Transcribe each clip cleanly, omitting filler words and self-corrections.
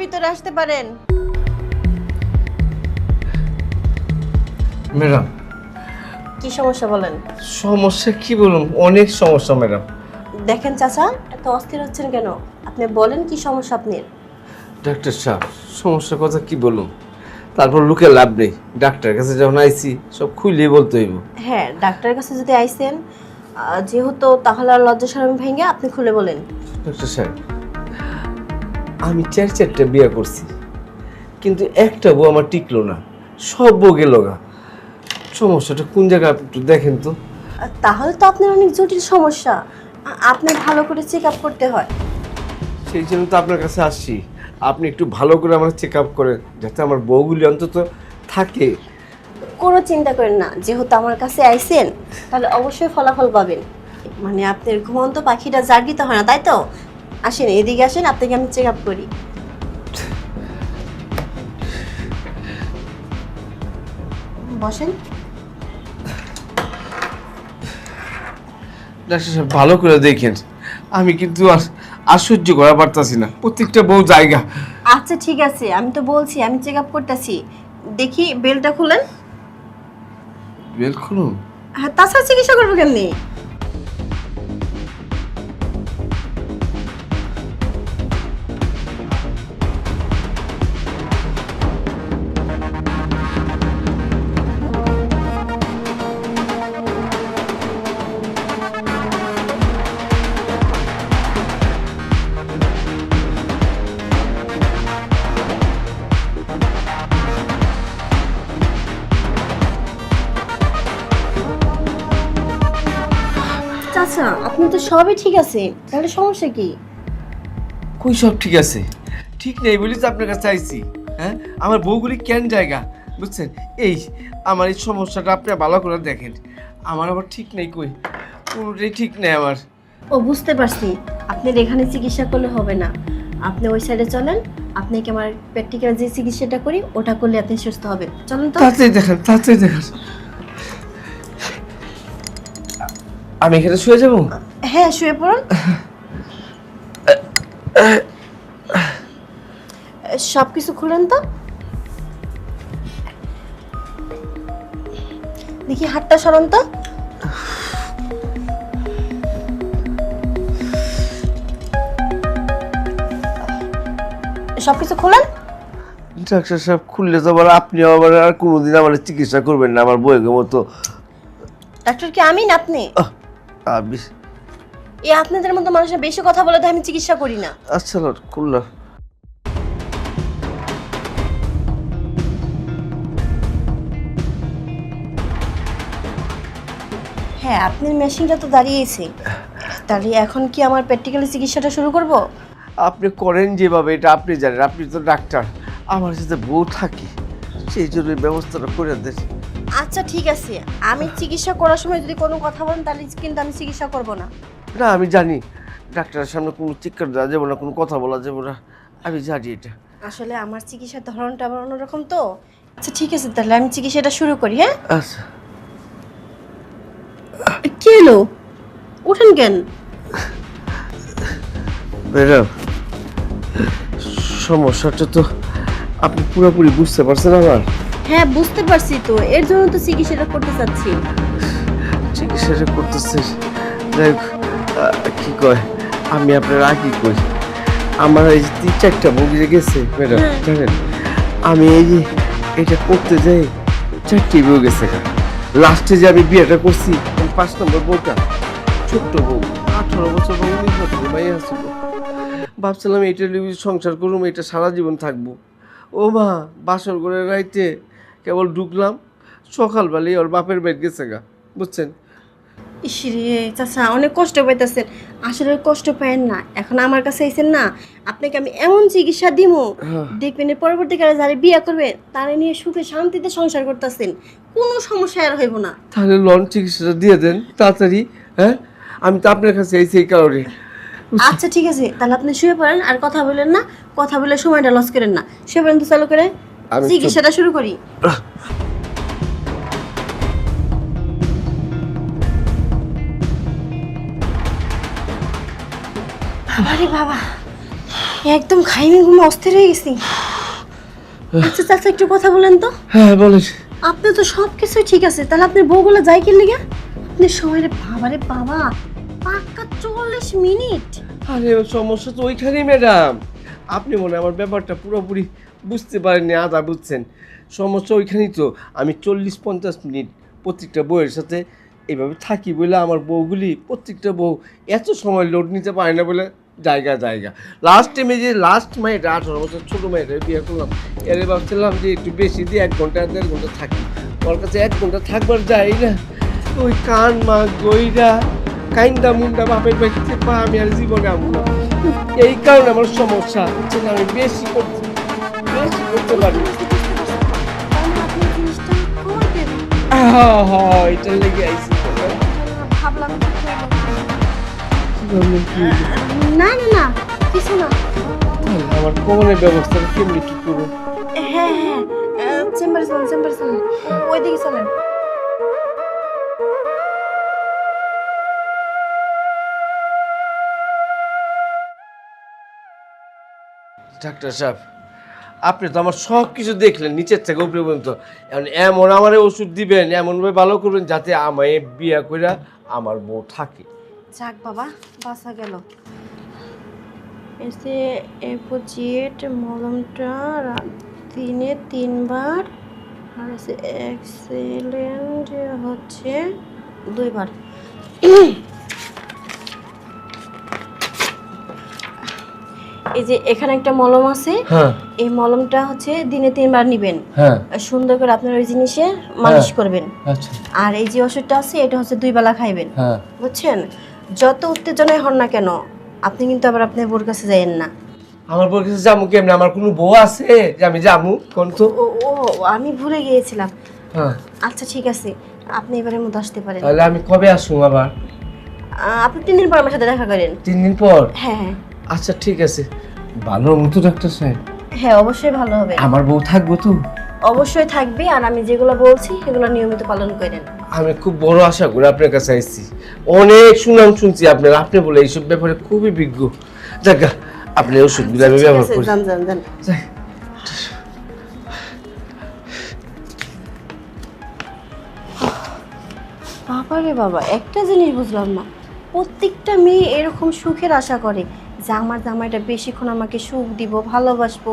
ভিতরে আসতে পারেন। ম্যাডাম, কি সমস্যা বলেন? সমস্যা কি বলুন, অনেক সমস্যা ম্যাডাম। দেখেন চাচা, এত অস্থির হচ্ছেন কেন? আপনি বলেন কি সমস্যা আপনার? ডাক্তার সাহেব, সমস্যার কথা কি বলুন, তারপর লোকে লাভ নেই। ডাক্তারের কাছে যখন আইছি সব খুলেই বলতে হইব। হ্যাঁ, ডাক্তারের কাছে যদি আইছেন যেহেতু, তাহলে আর লজ্জা শরম ভেঙে আপনি খুলে বলেন। ডাক্তার সাহেব, আমি চারটা বিয়ে করছি, কিন্তু একটা বউ আমার টিকলো না, সব বউ গেল গা। সমস্যাটা কোন জায়গায় আপনি একটু দেখেন তো। তাহলে তো আপনার অনেক জটিল সমস্যা, আপনি ভালো করে চেক আপ করতে হয়। সেই জন্য তো আপনার কাছে আসছি, আপনি একটু ভালো করে আমার চেক আপ করেন, যাতে আমার বউগুলি অন্তত থাকে। কোনো চিন্তা করেন না, যেহেতু আমার কাছে আইছেন তাহলে অবশ্যই ফলাফল পাবেন। মানে আপনার ঘুমন্ত পাখিটা জাগিত হয় না, তাই তো? আসেন, এদিকে আসেন, আপনাকে আমি চেক আপ করি। বসেন। ডাক্তার সাহেব, ভালো করে দেখেন, আমি কিন্তু আর সহ্য করা পারতাছি না, প্রত্যেকটা বউ জায়গা। আচ্ছা ঠিক আছে, আমি তো বলছি আমি চেক আপ করতেছি। দেখি বেলটা খুলেন। বেল খুলুন? হ্যাঁ, তাছাড়া চিকিৎসা করবো কেমনি? চাচা, আপনি তো সবই ঠিক আছে, তাহলে সমস্যা কি? কই সব ঠিক আছে? ঠিক নেই বলি তো আপনার কাছে চাইছি। হ্যাঁ, আমার বউগুলি কেন জায়গা, বুঝছেন? এই আমার এই সমস্যাটা আপনি ভালো করে দেখেন, আমার আবার ঠিক নেই, কই পুরোটাই ঠিক নেই আমার। ও, বুঝতে পারছি। আপনার এখানে চিকিৎসা করলে হবে না, আপনি ওই সাইডে চলেন। আপনাকে আমার প্র্যাকটিক্যাল যে চিকিৎসাটা করি ওটা করলে আপনি সুস্থ হবেন। চলুন তো। তাড়াতাড়ি দেখেন, তাড়াতাড়ি দেখেন। আমি এখানে শুয়ে যাবো? হ্যাঁ, শুয়ে পড়ুন। সব কিছু খুলেন তো, দেখি হাতটা সরান তো। সবকিছু খুলেন। ডাক্তার সাহেব, খুললে তো আবার আপনি আবার আর কোনোদিন আমার চিকিৎসা করবেন না আমার বউয়ের মতো। ডাক্তার কি আমি না আপনি? আমি এই আপনাদের মতো মানুষের বেশি কথা বলে তো আমি চিকিৎসা করি না। আচ্ছা খুললাম। হ্যাঁ, আপনার মেশিনটা তো দাঁড়িয়েছে, তাহলে এখন কি আমার প্র্যাকটিক্যালি চিকিৎসাটা শুরু করব? আপনি করেন যেভাবে, এটা আপনি জানেন, আপনি তো ডাক্তার, আমার সাথে বউ থাকে, সেই জন্য এই ব্যবস্থাটা করে দেন। আচ্ছা ঠিক আছে, আমি চিকিৎসা করার সময় যদি কোনো কথা বলেন তাহলে কিন্তু আমি চিকিৎসা করব না। না, আমি জানি ডাক্তারের সামনে কোনো চিৎকার দেওয়া যাবে না, কোনো কথা বলা যাবে না, আমি জানি এটা। আসলে আমার চিকিৎসার ধরনটা আবার অন্যরকম তো। আচ্ছা ঠিক আছে, তাহলে আমি চিকিৎসাটা শুরু করি। হ্যাঁ, আচ্ছা। কি হলো? উঠেন কেন? ম্যাডাম, সমস্যাটা তো আপনি পুরোপুরি বুঝতে পারছেন আমার। হ্যাঁ, বুঝতে পারছি তো, এর জন্য তো চিকিৎসাটা করতে চাচ্ছি। চিকিৎসাটা করতেছে, যাই হোক, কি কয়, আমি আপনার আগে কই, আমার এই যে 3-4টা বগিয়ে গেছে ম্যাডাম, জানেন, আমি এই যে এটা করতে যাই 4টি বউ গেছে। লাস্টে যে আমি বিয়েটা করছি 5 নম্বর বউটা, ছোট্ট বউ, 18 বছর বা 19 বছর মাইয়া ছিল, ভাবছিলাম এটা নিয়ে সংসার করুম, এটা সারা জীবন থাকবো। ও মা, বাসর করে রাইতে কেবল ঢুকলাম, সকালবেলায় ওর বাপের বেড গেছে গা, বুঝছেন? ইসরে চাচা, অনেক কষ্ট পাইতেছেন। আসলে কষ্ট পায়েন না, এখন আমার কাছে আইছেন না, আপনাকে আমি এমন চিকিৎসা দিমু, দেখবেন এর পরবর্তীকালে যারা বিয়ে করবে তারা নিয়ে সুখে শান্তিতে সংসার করতেছেন, কোনো সমস্যা আর হইব না। তাহলে লন চিকিৎসাটা দিয়ে দেন তাড়াতাড়ি। হ্যাঁ, আমি তো আপনার কাছে আইছি এই কারণে। আচ্ছা ঠিক আছে, তাহলে আপনি শুয়ে পড়েন, আর কথা বলেন না, কথা বলে সময়টা লস করেন না। শুয়ে পড়েন তো, চালু করে চিকিৎসাটা শুরু করি। আরে বাবা, একদম খাইনি ঘুমে অস্থির হয়ে গেছি। আচ্ছা চাচা একটু কথা বলেন তো। হ্যাঁ বলেন। আপনি তো সব কিছুই ঠিক আছে, তাহলে আপনার বউগুলো যায় কি লিগা? আপনি সময় বাবারে বাবা পাক্কা 40 মিনিট। আরে সমস্যা তো ওইখানেই ম্যাডাম, আপনি মনে হয় আমার ব্যাপারটা পুরোপুরি বুঝতে পারেননি, আধা বুঝছেন। সমস্যা ওইখানেই তো, আমি 40-50 মিনিট প্রত্যেকটা বউয়ের সাথে এইভাবে থাকি বলে আমার বউগুলি প্রত্যেকটা বউ এত সময় লোড নিতে পারে না বলে জায়গা জায়গা। লাস্ট টাইমে যে লাস্ট মেয়েটা 18 বছর ছোটো মেয়েটা বিয়ে করলাম, এর ভাবছিলাম যে একটু বেশি দিয়ে 1 ঘন্টা 1.5 ঘন্টা থাকি, ওর কাছে 1 ঘন্টা থাকবার যাই না, ওই কান মা গইরা কাইন্দা মুন্ডা বাপের বাড়িতে পা আমি আর জীবনে আমু না। এই কারণে আমার সমস্যা হচ্ছে, আমি বেশি করতে পারি। তাহলে আপনি জিনিসটা কমাতেন। এটা লেগে আইসি। ভাবলাম না না না কিছু না। আমার কোমরের ব্যবস্থা কেমনি কি করবো? হ্যাঁ হ্যাঁ চেম্বার চলেন ওইদিকে চলেন। ডাক্তার সাহেব, আপনি তো আমার সব কিছু দেখলেন নিচের থেকে উপরে পর্যন্ত, এখন এমন আমার ওষুধ দিবেন, এমনভাবে ভালো করবেন যাতে আমায় বিয়া কইরা আমার বউ থাকে। যাক বাবা বাঁচা গেল। এসে এপোজিট মলমটা দিনে 3 বার, আর এসে এক্সেলেন্ট হচ্ছে 2 বার। এই যে এখানে একটা মলম আছে, হ্যাঁ এই মলমটা হচ্ছে দিনে 3 বার নিবেন। হ্যাঁ সুন্দর করে আপনার ওই জিনিসে মালিশ করবেন। আচ্ছা আর এই যে ওষুধটা আছে এটা হচ্ছে 2 বেলা খাইবেন, হ্যাঁ। বুঝছেন? যত উত্তেজনায় হন না কেন আপনি কিন্তু আবার আপনার বোর কাছে যাইয়েন না। আমার বউ কাছে যাবো কেমনে? আমার কোনো বউ আছে যে আমি যাবো? কোন তো? ও ও আমি ভুলে গিয়েছিলাম। হ্যাঁ আচ্ছা ঠিক আছে, আপনি এবারের মধ্যে আসতে পারেন। তাহলে আমি কবে আসবো আবার? আপনি 3 দিন পর আমার সাথে দেখা করেন। 3 দিন পর? হ্যাঁ হ্যাঁ আচ্ছা ঠিক আছে। ভালো মতো ডাক্তার সাহেব, হ্যাঁ অবশ্যই ভালো হবে। আমার বউ থাকবো তো? অবশ্যই থাকবে, আর আমি যেগুলো বলছি সেগুলো নিয়মিত পালন করেন। আমি খুব বড় আশা করি আপনার কাছে আইছি, অনেক সুনাম শুনছি আপনার, আপনি বলে এইসব ব্যাপারে খুবই বিজ্ঞ। যাক আপনি ওষুধগুলো আমি ব্যবহার করি। যান যান যান। যাই। বাবা রে বাবা, একটা জিনিস বুঝলাম না, প্রত্যেকটা মেয়ে এরকম সুখের আশা করে যে আমার জামাইটা বেশিক্ষণ আমাকে সুখ দিব, ভালোবাসবো।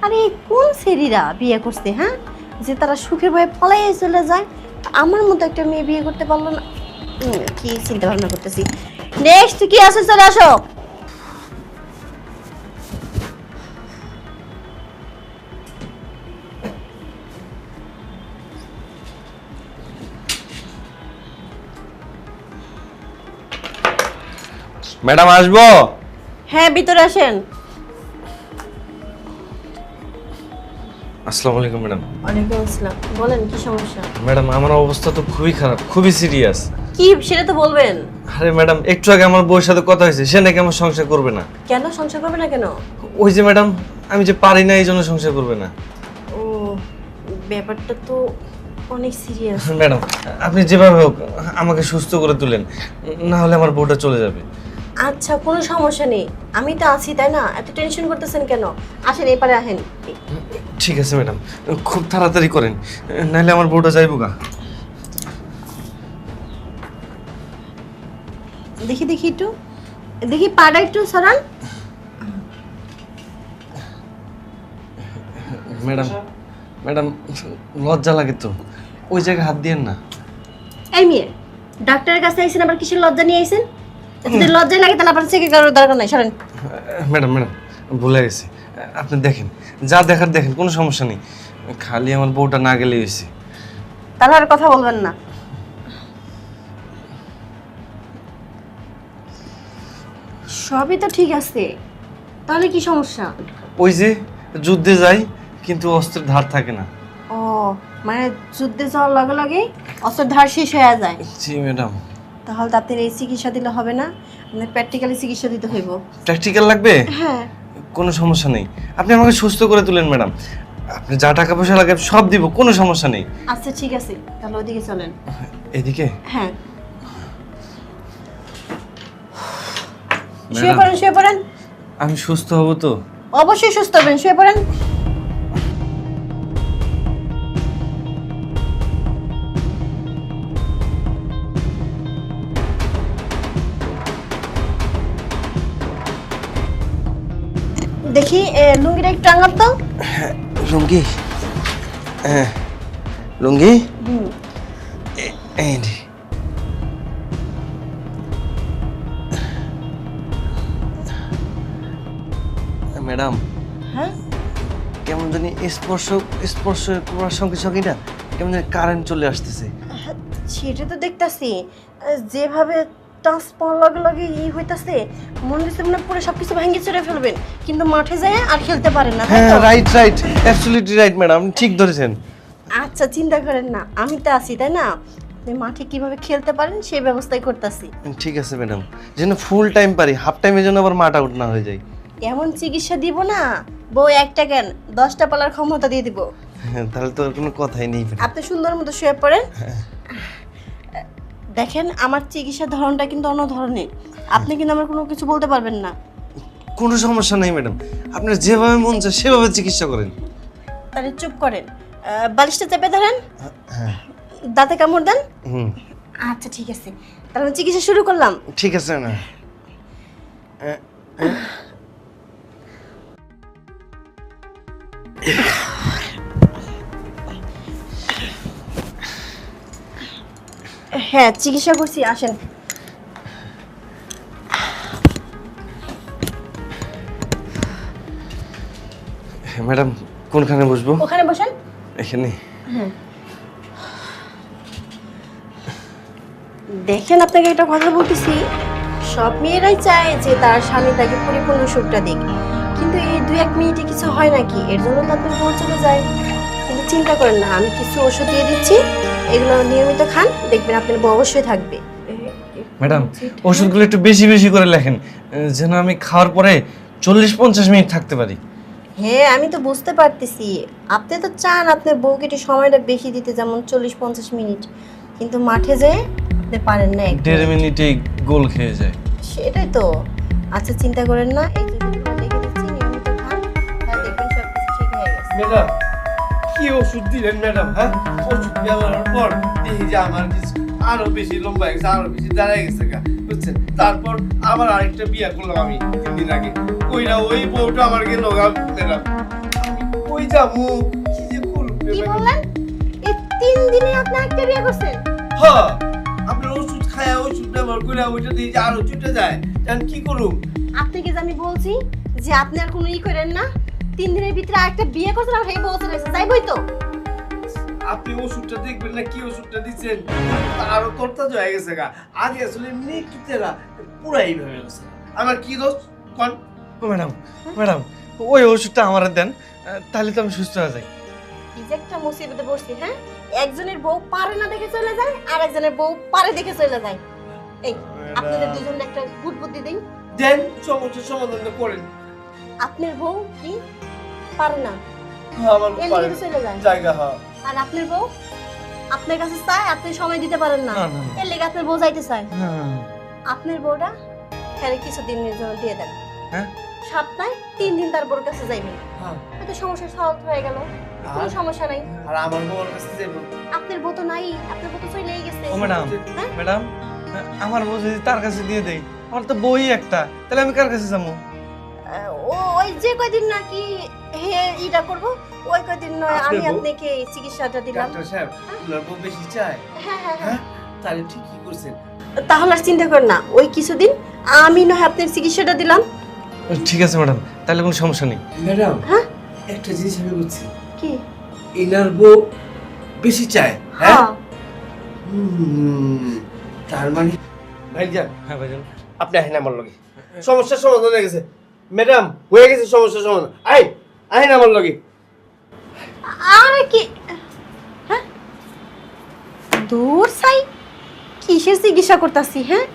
আরে কোন সেরিরা বিয়ে করছে হ্যাঁ, যে তারা সুখের ভয়ে পালাইয়ে চলে যায়? আমার মতো একটা মেয়ে বিয়ে করতে পারলো না। কি চিন্তা ভাবনা করতেছি। নেক্সট কি আছে চলে আসো। ম্যাডাম আসবো? হ্যাঁ ভিতরে আসেন। আসসালামু আলাইকুম ম্যাডাম। ওয়ালাইকুম আসসালাম, বলেন কি সমস্যা? ম্যাডাম আমার অবস্থা তো খুবই খারাপ, খুবই সিরিয়াস। কি সেটা তো বলবেন। আরে ম্যাডাম একটু আগে আমার বউয়ের সাথে কথা হয়েছে, সে নাকি আমার সংসার করবে না। কেন সংসার করবে না কেন? ওই যে ম্যাডাম, আমি যে পারি না এই জন্য সংসার করবে না। ও ব্যাপারটা তো অনেক সিরিয়াস। ম্যাডাম আপনি যেভাবে হোক আমাকে সুস্থ করে তুলেন, না হলে আমার বউটা চলে যাবে। আচ্ছা কোনো সমস্যা নেই, আমি তো আছি তাই না, এত টেনশন করতেছেন কেন? আসেন এপারে আসেন। ঠিক আছে ম্যাডাম, খুব তাড়াতাড়ি করেন, নাহলে আমার বউটা যাইবো গা। দেখি দেখি একটু দেখি, পাটা একটু সরান। ম্যাডাম ম্যাডাম লজ্জা লাগে তো, ওই জায়গায় হাত দিয়েন না। এই মেয়ে, ডাক্তারের কাছে আইছেন আবার কিসের লজ্জা নিয়ে আইছেন? যদি লজ্জা লাগে তাহলে আপনার চেক করার দরকার নাই, সরেন। ম্যাডাম ম্যাডাম ভুলে গেছি, আপনি দেখেন যা দেখার দেখেন, কোনো সমস্যা নেই, খালি আমার বউটা না গেলেই হয়েছে। তাহলে আর কথা বলবেন না। সবই তো ঠিক আছে, তাহলে কি সমস্যা? ওই যে যুদ্ধে যাই কিন্তু অস্ত্রের ধার থাকে না। ও মানে যুদ্ধে যাওয়ার লগে লগে অস্ত্রের ধার শেষ হয়ে যায়। জি ম্যাডাম। তাহলে তো আপনার এই চিকিৎসা দিলে হবে না, আপনার প্র্যাকটিক্যালি চিকিৎসা দিতে হইব। প্র্যাকটিক্যাল লাগবে? হ্যাঁ কোনো সমস্যা নেই, আপনি আমাকে সুস্থ করে তুলেন ম্যাডাম, আপনি যা টাকা পয়সা লাগে সব দিব, কোনো সমস্যা নেই। আচ্ছা ঠিক আছে, তাহলে ওইদিকে চলেন। এদিকে? হ্যাঁ শুয়ে পড়েন শুয়ে পড়েন। আমি সুস্থ হব তো? অবশ্যই সুস্থ হবেন, শুয়ে পড়েন। দেখি লুঙ্গিটা একটু আঙাত তো। লুঙ্গি? হ্যাঁ লুঙ্গি এই নে। ম্যাডাম হ্যাঁ, কেমন জানি স্পর্শ স্পর্শ করার সঙ্গে সঙ্গে না কেমন জানি কারেন্ট চলে আসতেছে। সেটা তো দেখতাছি, যেভাবে টাচ পাওয়ার লগে লগে হইতাছে, মনে হচ্ছে মনে হয় পুরো সবকিছু ভাঙিয়ে চড়ে ফেলবেন, কিন্তু মাঠে যায় আর খেলতে পারেন না, তাই হ্যাঁ তো? Right right, absolutely right madam, আপনি ঠিক ধরেছেন। আচ্ছা চিন্তা করেন না, আমি তো আছি, তাই না? আপনি মাঠে কিভাবে খেলতে পারেন সেই ব্যবস্থাই করতেছি। ঠিক আছে ম্যাডাম, যেন ফুল টাইম পারি, হাফ টাইমের জন্য আবার মাঠ আউট না হয়ে যায়। এমন চিকিৎসা দিব না, বউ একটা কেন 10টা পালার ক্ষমতা দিয়ে দিব। হ্যাঁ, তাহলে তো আর কোনো কথাই নেই ম্যাডাম। আপনি সুন্দর মতো শুয়ে পড়েন। দেখেন আমার চিকিৎসার ধরনটা কিন্তু অন্য ধরনের, আপনি কিন্তু আমার কোনো কিছু বলতে পারবেন না। কোনো সমস্যা নেই ম্যাডাম, আপনার যেভাবে মন চায় সেভাবে চিকিৎসা করেন। তাহলে চুপ করেন, বালিশটা চেপে ধরেন, হ্যাঁ দাঁতে কামড় দেন। হুম আচ্ছা ঠিক আছে, তাহলে আমি চিকিৎসা শুরু করলাম। ঠিক আছে না। হ্যাঁ চিকিৎসা করছি, আসেন। ম্যাডাম কোনখানে বসবো? ওখানে বসেন। এখানে? হ্যাঁ দেখেন, আপনাকে একটা কথা বলতেছি, সব মেয়েরাই চায় যে তার স্বামী তাকে পরিপূর্ণ সুখটা দিক, কিন্তু এই 2-1 মিনিটে কিছু হয় নাকি, এর জন্য তো আপনি বউ চলে যায়। কিন্তু চিন্তা করেন না, আমি কিছু ওষুধ দিয়ে দিচ্ছি, এগুলো নিয়মিত খান, দেখবেন আপনার বউ অবশ্যই থাকবে। ম্যাডাম ওষুধগুলো একটু বেশি বেশি করে লেখেন, যেন আমি খাওয়ার পরে 40-50 মিনিট থাকতে পারি। হ্যাঁ আমি তো বুঝতে পারতেছি, আপনি তো চান আপনার বউকে একটু সময়টা বেশি দিতে, যেমন 40-50 মিনিট, কিন্তু মাঠে যেয়ে আপনি পারেন না। 1.5 মিনিটেই গোল খেয়ে যায়। সেটাই তো। আচ্ছা চিন্তা করেন না, এই যে যেগুলো লিখে দিচ্ছি নিয়মিত খান, হ্যাঁ দেখবেন সব কিছু ঠিক হয়ে গেছে। ম্যাডাম কি ওষুধ দিলেন ম্যাডাম? হ্যাঁ, ওষুধ ব্যবহারের পর এই যে আমার কিছু আরো বেশি লম্বা গেছে, আরো বেশি দাঁড়ায় গেছে গা, বুঝছেন? তারপর আবার আরেকটা বিয়া করলাম আমি 3 দিন আগে, কইরা ওই বউটা আমার গেল গা ম্যাডাম। আমি কই যাবো, কি যে করব কি বললেন? এই 3 দিনে আপনি একটা বিয়ে করছেন? হ্যাঁ, আপনার ওষুধ খায়া ওষুধ ব্যবহার করে ওইটা দিয়ে যে আরো ছুটে যায়, এখন কি করুম? আপনাকে যে আমি বলছি যে আপনি আর কোনো করেন না, 3 দিনের ভিতরে আরেকটা বিয়ে করছেন আর হেই বলছেন যাইবই তো। আপনি ওষুধটা দেখবেন না, কি ওষুধটা দিচ্ছেন, আরো তরতাজ হয়ে গেছে গা। আগে আসলে এমনি একটু তেরা, পুরাই ভেবে গেছে। আমার কি দোষ কোন? ম্যাডাম ম্যাডাম ওই ওষুধটা আমার দেন, তাহলে তো আমি সুস্থ হয়ে যাই। কি যে একটা মুসিবতে পড়ছি, হ্যাঁ? একজনের বউ পারে না দেখে চলে যায়, আর একজনের বউ পারে দেখে চলে যায়। এই আপনাদের দুজন একটা গুড বুদ্ধি দেই, দেন, সমস্যার সমাধানটা করেন। আপনার বউ কি পারে না, আমার এর পারে লিগে চলে যায়, জায়গা, হ্যাঁ। আর আপনার বউ আপনার কাছে চায়, আপনি সময় দিতে পারেন না, না, না, না। এর লিগে আপনার বউ যাইতে চায়। হ্যাঁ আপনার বউটা ফেরে কিছুদিনের জন্য দিয়ে দেন, হ্যাঁ সপ্তাহে 3 দিন তার বউর কাছে যাইবেন, হ্যাঁ। এত সমস্যা সলভ হয়ে গেল, কোনো সমস্যা নাই। আর আমার বউর কাছে যাবো। আপনার বউ তো নাই, আপনার বউ তো চলেই গেছে। ও ম্যাডাম হ্যাঁ? ম্যাডাম আমার বউ যদি তার কাছে দিয়ে দেই, আমার তো বই একটা, তাহলে আমি কার কাছে যাবো? ওই যে কয়দিন নাকি হে ইটা করব, ওই কয়দিন নয় আপনার আমি বউ? আপনাকে চিকিৎসাটা দিলাম। ডাক্তার সাহেব, আপনার বউ বেশি চায়? হ্যাঁ হ্যাঁ হ্যাঁ, হ্যাঁ। তাহলে ঠিকই করছেন। তাহলে আর চিন্তা করেন না, ওই কিছুদিন আমি নয় আপনার চিকিৎসাটা দিলাম। ঠিক আছে ম্যাডাম, তাহলে কোনো সমস্যা নেই। ম্যাডাম হ্যাঁ? একটা জিনিস আমি বলছি, কি? এনার বউ বেশি চায়, হ্যাঁ? হ্যাঁ। তার মানে ভাইজান, হ্যাঁ ভাইজান। আপনি আহেন আমার লগে, সমস্যার সমাধান হয়ে গেছে ম্যাডাম, হয়ে গেছে সমস্যার সমাধান। আহেন আমার লগে। আরে কি, হ্যাঁ দূর সাই, কিসের চিকিৎসা করতেছি? হ্যাঁ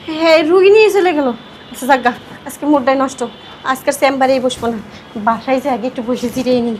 হ্যাঁ, রুগী নিয়ে চলে গেল। আচ্ছা যাজ্ঞা, আজকে মুডটাই নষ্ট, আজকের চেম্বারেই বসবো না, বাসায় যে আগে একটু বসে জিরিয়ে নিই।